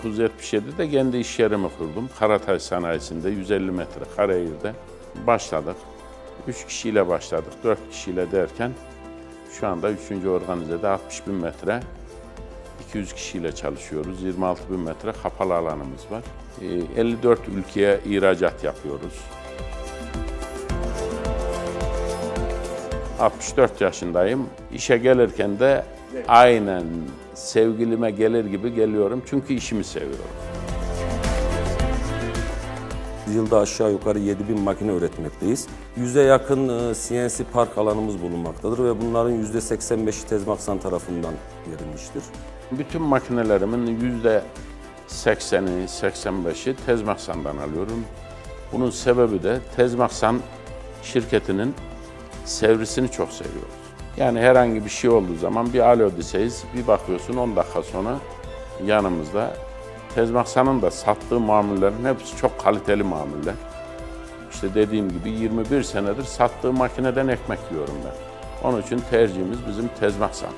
1977'de kendi iş yerimi kurdum. Karatay sanayisinde 150 metrekare yerde başladık. 3 kişiyle başladık, 4 kişiyle derken şu anda 3. organizede 60.000 metre, 200 kişiyle çalışıyoruz. 26.000 metre kapalı alanımız var. 54 ülkeye ihracat yapıyoruz. 64 yaşındayım. İşe gelirken de aynen sevgilime gelir gibi geliyorum çünkü işimi seviyorum. Yılda aşağı yukarı 7.000 makine üretmekteyiz. 100'e yakın CNC park alanımız bulunmaktadır ve bunların %85'i Tezmaksan tarafından verilmiştir. Bütün makinelerimin %80'i, 85'i Tezmaksan'dan alıyorum. Bunun sebebi de Tezmaksan şirketinin servisini çok seviyoruz. Yani herhangi bir şey olduğu zaman bir alo deseyiz, bir bakıyorsun 10 dakika sonra yanımızda. Tezmaksan'ın da sattığı mamullerin hepsi çok kaliteli mamuller. İşte dediğim gibi 21 senedir sattığı makineden ekmek yiyorum ben. Onun için tercihimiz bizim Tezmaksan.